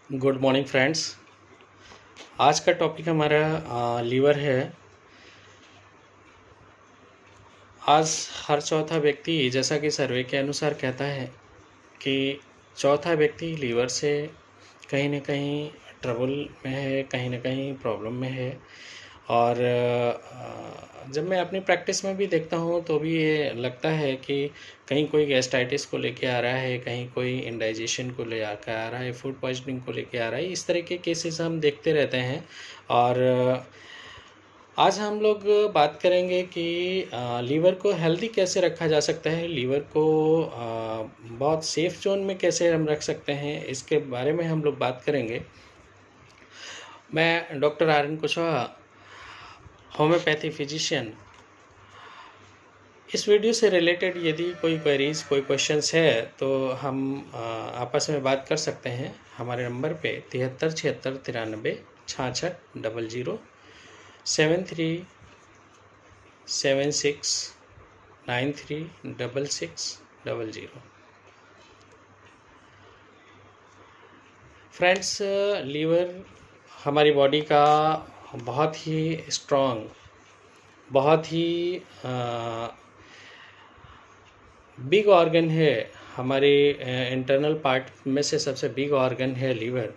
Good morning friends. आज का topic हमारा लीवर है। आज हर चौथा व्यक्ति, जैसा कि सर्वे के अनुसार कहता है कि चौथा व्यक्ति लीवर से कहीं न कहीं ट्रबल में है, कहीं न कहीं प्रॉब्लम में है। और जब मैं अपनी प्रैक्टिस में भी देखता हूँ तो भी ये लगता है कि कहीं कोई गैस्ट्राइटिस को लेके आ रहा है, कहीं कोई इंडाइजेशन को ले आकर आ रहा है, फूड पॉइजनिंग को लेके आ रहा है। इस तरह के केसेस हम देखते रहते हैं। और आज हम लोग बात करेंगे कि लीवर को हेल्दी कैसे रखा जा सकता है, लीवर को बहुत सेफ़ जोन में कैसे हम रख सकते हैं, इसके बारे में हम लोग बात करेंगे। मैं doctor R N Kushwaha, homeopathy physician. इस वीडियो से रिलेटेड यदि कोई क्वेरीज, कोई क्वेश्चंस है तो हम आपस में बात कर सकते हैं हमारे नंबर पे 73 76 93 66 00 7376936600। फ्रेंड्स, लीवर हमारी बॉडी का बहुत ही स्ट्रॉन्ग, बहुत ही बिग ऑर्गन है। हमारे इंटरनल पार्ट में से सबसे बिग ऑर्गन है लीवर।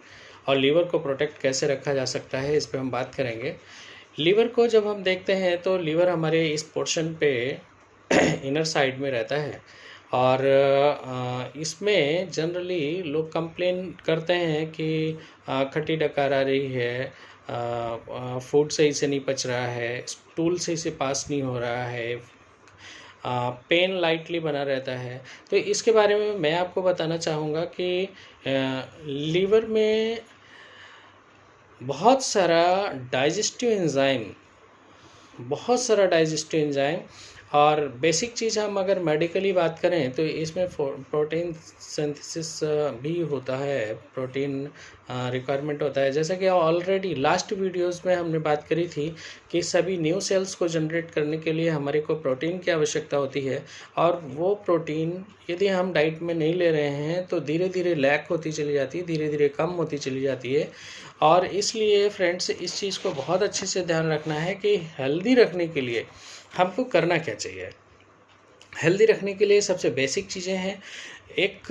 और लीवर को प्रोटेक्ट कैसे रखा जा सकता है, इस पे हम बात करेंगे। लीवर को जब हम देखते हैं तो लीवर हमारे इस पोर्शन पे इनर साइड में रहता है। और इसमें जनरली लोग कंप्लेन करते हैं कि खट्टी डकार आ रही है, फूड सही से नहीं पच रहा है, स्टूल सही से पास नहीं हो रहा है, पेन लाइटली बना रहता है। तो इसके बारे में मैं आपको बताना चाहूँगा कि लीवर में बहुत सारा डाइजेस्टिव एंजाइम और बेसिक चीज़ हम अगर मेडिकली बात करें तो इसमें प्रोटीन सिंथेसिस भी होता है, प्रोटीन रिक्वायरमेंट होता है। जैसा कि ऑलरेडी लास्ट वीडियोस में हमने बात करी थी कि सभी न्यू सेल्स को जनरेट करने के लिए हमारे को प्रोटीन की आवश्यकता होती है। और वो प्रोटीन यदि हम डाइट में नहीं ले रहे हैं तो धीरे धीरे लैक होती चली जाती है, धीरे धीरे कम होती चली जाती है। और इसलिए फ्रेंड्स, इस चीज़ को बहुत अच्छे से ध्यान रखना है कि हेल्दी रखने के लिए हमको करना क्या चाहिए। हेल्दी रखने के लिए सबसे बेसिक चीज़ें हैं। एक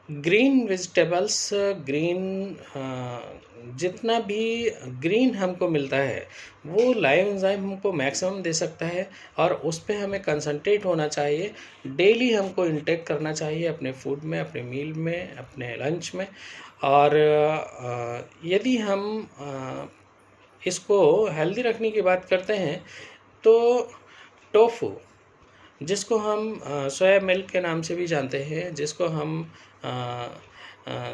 ग्रीन वेजिटेबल्स, जितना भी ग्रीन हमको मिलता है वो लाइव एंजाइम हमको मैक्सिमम दे सकता है। और उस पर हमें कंसंट्रेट होना चाहिए। डेली हमको इंटेक करना चाहिए अपने फूड में, अपने मील में, अपने लंच में। और यदि हम इसको हेल्दी रखने की बात करते हैं तो टोफू, जिसको हम सोया मिल्क के नाम से भी जानते हैं, जिसको हम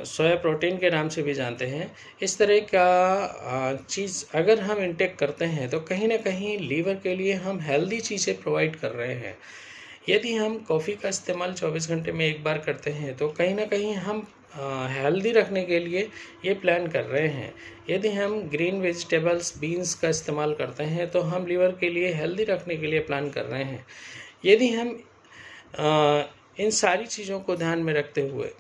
सोया प्रोटीन के नाम से भी जानते हैं, इस तरह का चीज़ अगर हम इंटेक करते हैं तो कहीं ना कहीं लीवर के लिए हम हेल्दी चीज़ें प्रोवाइड कर रहे हैं। यदि हम कॉफ़ी का इस्तेमाल 24 घंटे में एक बार करते हैं तो कहीं ना कहीं हम हेल्दी रखने के लिए ये प्लान कर रहे हैं। यदि हम ग्रीन वेजिटेबल्स, बीन्स का इस्तेमाल करते हैं तो हम लीवर के लिए हेल्दी रखने के लिए प्लान कर रहे हैं। यदि हम इन सारी चीज़ों को ध्यान में रखते हुए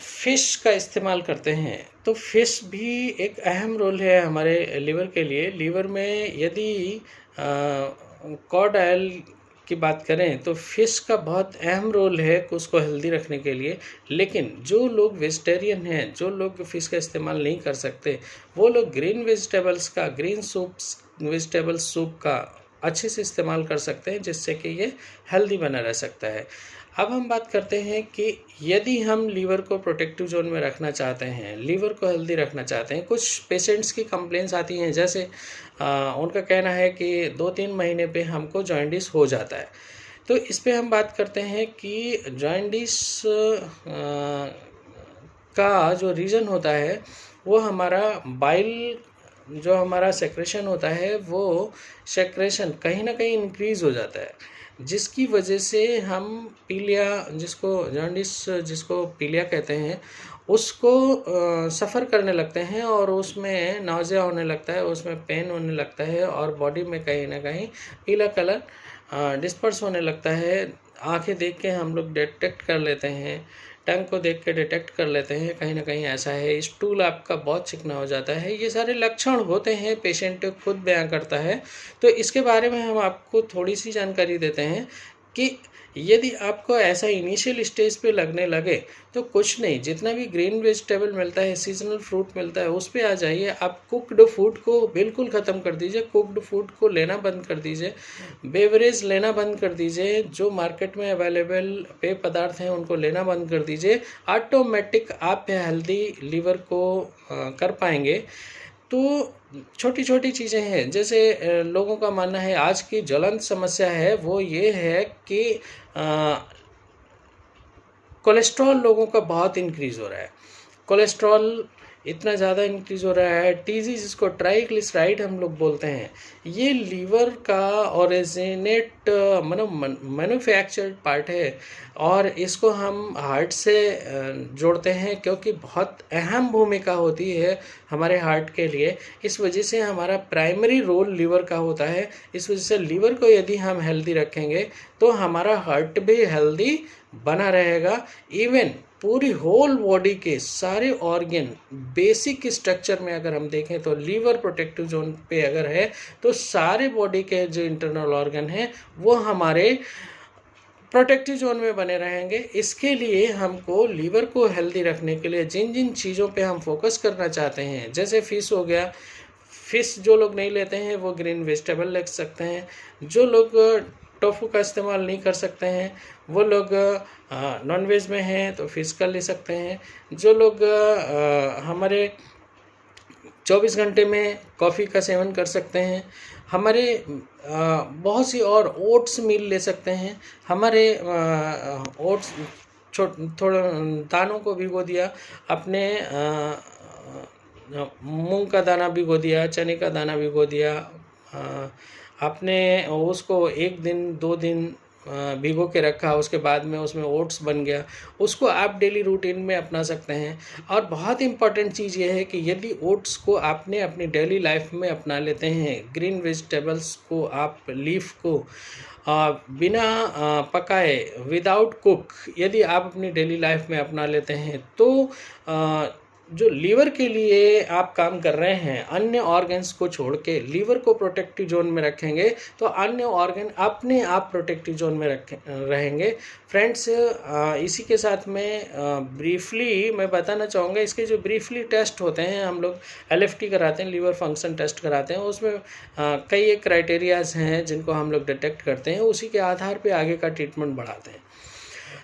फ़िश का इस्तेमाल करते हैं तो फ़िश भी एक अहम रोल है हमारे लिवर के लिए। लिवर में यदि कॉड ऑयल की बात करें तो फ़िश का बहुत अहम रोल है उसको हेल्दी रखने के लिए। लेकिन जो लोग वेजिटेरियन हैं, जो लोग फ़िश का इस्तेमाल नहीं कर सकते, वो लोग ग्रीन वेजिटेबल्स का, वेजिटेबल सूप का अच्छे से इस्तेमाल कर सकते हैं, जिससे कि ये हेल्दी बना रह सकता है। अब हम बात करते हैं कि यदि हम लीवर को प्रोटेक्टिव जोन में रखना चाहते हैं, लीवर को हेल्दी रखना चाहते हैं, कुछ पेशेंट्स की कंप्लेंट्स आती हैं। जैसे उनका कहना है कि 2-3 महीने पे हमको जॉइंटिस हो जाता है। तो इस पे हम बात करते हैं कि जॉइंटिस का जो रीज़न होता है वो हमारा बाइल, जो हमारा सेक्रेशन होता है, वो सेक्रेशन कहीं ना कहीं इंक्रीज़ हो जाता है, जिसकी वजह से हम पीलिया, जिसको पीलिया कहते हैं, उसको सफ़र करने लगते हैं। और उसमें नाउज़िया होने लगता है, उसमें पेन होने लगता है और बॉडी में कहीं ना कहीं पीला कलर डिस्पर्स होने लगता है। आंखें देख के हम लोग डिटेक्ट कर लेते हैं, टंग को देख के डिटेक्ट कर लेते हैं कहीं ना कहीं ऐसा है, स्टूल आपका बहुत चिकना हो जाता है, ये सारे लक्षण होते हैं, पेशेंट खुद बयां करता है। तो इसके बारे में हम आपको थोड़ी सी जानकारी देते हैं कि यदि आपको ऐसा इनिशियल स्टेज पे लगने लगे तो कुछ नहीं, जितना भी ग्रीन वेजिटेबल मिलता है, सीजनल फ्रूट मिलता है, उस पे आ जाइए। आप कुकड फूड को बिल्कुल ख़त्म कर दीजिए, कुकड फूड को लेना बंद कर दीजिए, बेवरेज लेना बंद कर दीजिए, जो मार्केट में अवेलेबल पेय पदार्थ हैं उनको लेना बंद कर दीजिए। ऑटोमेटिक आप हेल्दी लीवर को कर पाएंगे। तो छोटी छोटी चीज़ें हैं, जैसे लोगों का मानना है आज की ज्वलंत समस्या है वो ये है कि कोलेस्ट्रॉल लोगों का बहुत इंक्रीज़ हो रहा है। कोलेस्ट्रॉल इतना ज़्यादा इंक्रीज़ हो रहा है, टीजी जिसको ट्राइग्लिसराइड हम लोग बोलते हैं, ये लीवर का ओरिजिनेट मैन्युफैक्चर्ड पार्ट है और इसको हम हार्ट से जोड़ते हैं क्योंकि बहुत अहम भूमिका होती है हमारे हार्ट के लिए। इस वजह से हमारा प्राइमरी रोल लीवर का होता है। इस वजह से लीवर को यदि हम हेल्दी रखेंगे तो हमारा हार्ट भी हेल्दी बना रहेगा। इवन पूरी होल बॉडी के सारे ऑर्गन बेसिक स्ट्रक्चर में अगर हम देखें तो लीवर प्रोटेक्टिव जोन पे अगर है तो सारे बॉडी के जो इंटरनल ऑर्गन हैं वो हमारे प्रोटेक्टिव जोन में बने रहेंगे। इसके लिए हमको लीवर को हेल्दी रखने के लिए जिन जिन चीज़ों पे हम फोकस करना चाहते हैं, जैसे फ़िश हो गया, फ़िश जो लोग नहीं लेते हैं वो ग्रीन वेजिटेबल ले सकते हैं, जो लोग टोफू का इस्तेमाल नहीं कर सकते हैं वो लोग नॉनवेज में हैं तो फिश का ले सकते हैं, जो लोग हमारे 24 घंटे में कॉफ़ी का सेवन कर सकते हैं, हमारे बहुत सी और ओट्स मील ले सकते हैं। हमारे ओट्स थोड़ा दानों को भिगो दिया, अपने मूंग का दाना भिगो दिया, चने का दाना भिगो दिया, आपने उसको 1 दिन 2 दिन भिगो के रखा, उसके बाद में उसमें ओट्स बन गया, उसको आप डेली रूटीन में अपना सकते हैं। और बहुत इम्पॉर्टेंट चीज़ ये है कि यदि ओट्स को आपने अपनी डेली लाइफ में अपना लेते हैं, ग्रीन वेजिटेबल्स को आप लीफ को बिना पकाए विदाउट कुक यदि आप अपनी डेली लाइफ में अपना लेते हैं तो जो लीवर के लिए आप काम कर रहे हैं, अन्य ऑर्गन्स को छोड़ के लीवर को प्रोटेक्टिव जोन में रखेंगे तो अन्य ऑर्गन अपने आप प्रोटेक्टिव जोन में रहेंगे। फ्रेंड्स, इसी के साथ में ब्रीफली मैं बताना चाहूँगा, इसके जो ब्रीफली टेस्ट होते हैं, हम लोग LFT कराते हैं, लीवर फंक्शन टेस्ट कराते हैं, उसमें कई एक क्राइटेरियाज हैं जिनको हम लोग डिटेक्ट करते हैं, उसी के आधार पर आगे का ट्रीटमेंट बढ़ाते हैं।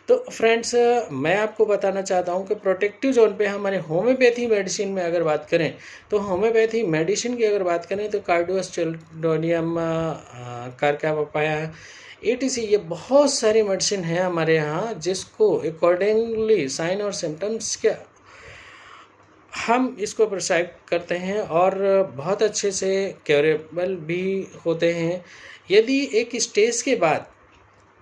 तो फ्रेंड्स, मैं आपको बताना चाहता हूं कि प्रोटेक्टिव जोन पे हमारे होम्योपैथी मेडिसिन में अगर बात करें तो होम्योपैथी मेडिसिन की अगर बात करें तो कार्डियोस्टेरोडियम, कारका पपाया, ETC, ये बहुत सारी मेडिसिन है हमारे यहाँ जिसको अकॉर्डिंगली साइन और सिम्टम्स के हम इसको प्रिस्क्राइब करते हैं और बहुत अच्छे से क्योरेबल भी होते हैं। यदि एक स्टेज के बाद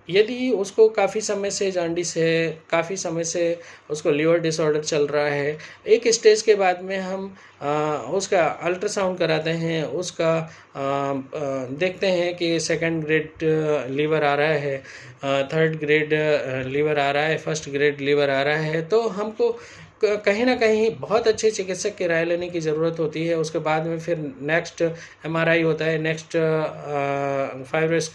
यदि उसको काफ़ी समय से जॉन्डिस है, काफ़ी समय से उसको लीवर डिसऑर्डर चल रहा है, एक स्टेज के बाद में हम उसका अल्ट्रासाउंड कराते हैं, उसका देखते हैं कि 2nd ग्रेड लीवर आ रहा है, 3rd ग्रेड लीवर आ रहा है, 1st ग्रेड लीवर आ रहा है, तो हमको कहीं ना कहीं बहुत अच्छे चिकित्सक की राय लेने की ज़रूरत होती है। उसके बाद में फिर नेक्स्ट MRI होता है, नेक्स्ट फाइब्रोस,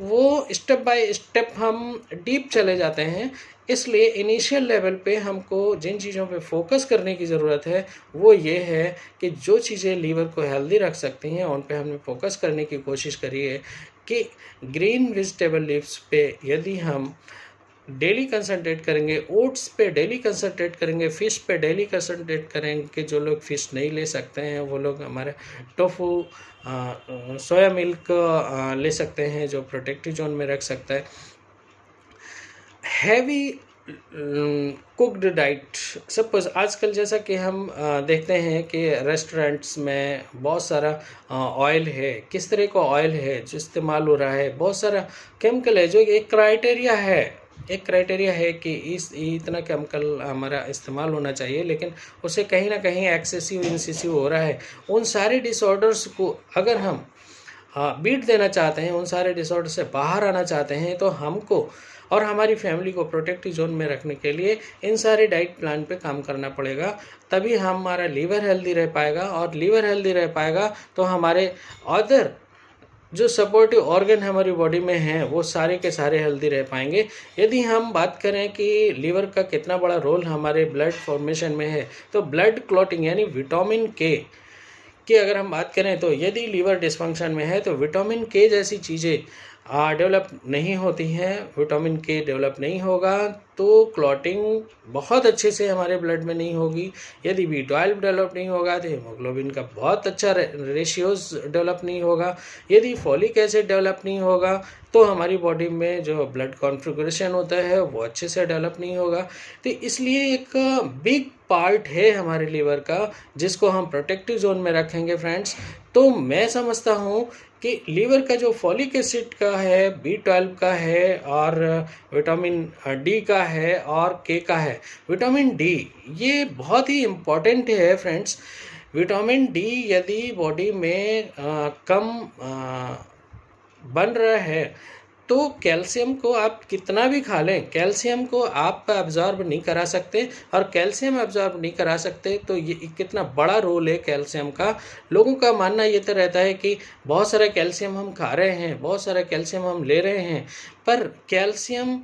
वो स्टेप बाय स्टेप हम डीप चले जाते हैं। इसलिए इनिशियल लेवल पे हमको जिन चीज़ों पे फोकस करने की ज़रूरत है वो ये है कि जो चीज़ें लीवर को हेल्दी रख सकती हैं उन पे हमें फोकस करने की कोशिश करिए कि ग्रीन वेजिटेबल लीव्स पे यदि हम डेली कंसंट्रेट करेंगे, ओट्स पे डेली कंसंट्रेट करेंगे, फ़िश पे डेली कंसंट्रेट करेंगे, जो लोग फ़िश नहीं ले सकते हैं वो लोग हमारे टोफू, सोया मिल्क ले सकते हैं जो प्रोटेक्टिव जोन में रख सकता है। हैवी कुक्ड डाइट, सपोज आजकल जैसा कि हम देखते हैं कि रेस्टोरेंट्स में बहुत सारा ऑयल है, किस तरह का ऑयल है जो इस्तेमाल हो रहा है, बहुत सारा केमिकल है, जो एक क्राइटेरिया है कि इतना केमिकल हमारा इस्तेमाल होना चाहिए, लेकिन उसे कहीं ना कहीं एक्सेसिव इंसेसिव हो रहा है। उन सारे डिसऑर्डर्स को अगर हम बीट देना चाहते हैं, उन सारे डिसऑर्डर से बाहर आना चाहते हैं, तो हमको और हमारी फैमिली को प्रोटेक्टिव जोन में रखने के लिए इन सारे डाइट प्लान पे काम करना पड़ेगा, तभी हमारा लीवर हेल्दी रह पाएगा। और लीवर हेल्दी रह पाएगा तो हमारे अदर जो सपोर्टिव ऑर्गन हमारी बॉडी में हैं वो सारे के सारे हेल्दी रह पाएंगे। यदि हम बात करें कि लीवर का कितना बड़ा रोल हमारे ब्लड फॉर्मेशन में है, तो ब्लड क्लॉटिंग यानी विटामिन के की अगर हम बात करें तो यदि लीवर डिस्फंक्शन में है तो विटामिन के जैसी चीज़ें डेवलप नहीं होती हैं। विटामिन के डेवलप नहीं होगा तो क्लॉटिंग बहुत अच्छे से हमारे ब्लड में नहीं होगी। यदि B12 डेवलप नहीं होगा तो हीमोग्लोबिन का बहुत अच्छा रेशियोज डेवलप नहीं होगा। यदि फॉलिक एसिड डेवलप नहीं होगा तो हमारी बॉडी में जो ब्लड कॉन्फ़िगरेशन होता है वो अच्छे से डेवलप नहीं होगा। तो इसलिए एक बिग पार्ट है हमारे लीवर का, जिसको हम प्रोटेक्टिव जोन में रखेंगे फ्रेंड्स। तो मैं समझता हूँ कि लीवर का जो फॉलिक एसिड का है, B12 का है और विटामिन डी का है और के का है। विटामिन डी ये बहुत ही इम्पॉर्टेंट है फ्रेंड्स। विटामिन डी यदि बॉडी में कम बन रहा है तो कैल्शियम को आप कितना भी खा लें, कैल्शियम को आप एब्जॉर्ब नहीं करा सकते। और कैल्शियम एब्जॉर्ब नहीं करा सकते तो ये कितना बड़ा रोल है कैल्शियम का। लोगों का मानना ये तो रहता है कि बहुत सारा कैल्शियम हम खा रहे हैं, बहुत सारा कैल्शियम हम ले रहे हैं, पर कैल्शियम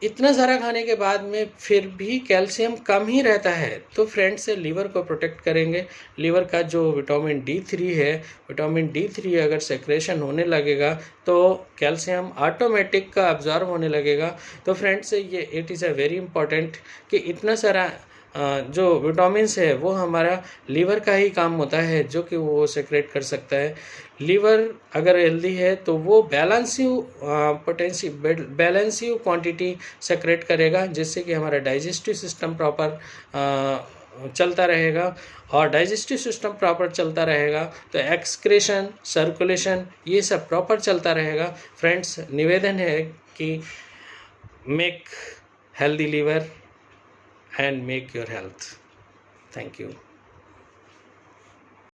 इतना सारा खाने के बाद में फिर भी कैल्शियम कम ही रहता है। तो फ्रेंड्स लीवर को प्रोटेक्ट करेंगे। लीवर का जो विटामिन D3 है, विटामिन D3 अगर सेक्रेशन होने लगेगा तो कैल्शियम ऑटोमेटिक का अब्जॉर्ब होने लगेगा। तो फ्रेंड्स ये it is a very important कि इतना सारा जो विटामिन्स है वो हमारा लीवर का ही काम होता है जो कि वो सेक्रेट कर सकता है। लीवर अगर हेल्दी है तो वो बैलेंसिव क्वांटिटी सेक्रेट करेगा, जिससे कि हमारा डाइजेस्टिव सिस्टम प्रॉपर चलता रहेगा। और डाइजेस्टिव सिस्टम प्रॉपर चलता रहेगा तो एक्सक्रेशन, सर्कुलेशन ये सब प्रॉपर चलता रहेगा। फ्रेंड्स निवेदन है कि make healthy liver and make your health. Thank you.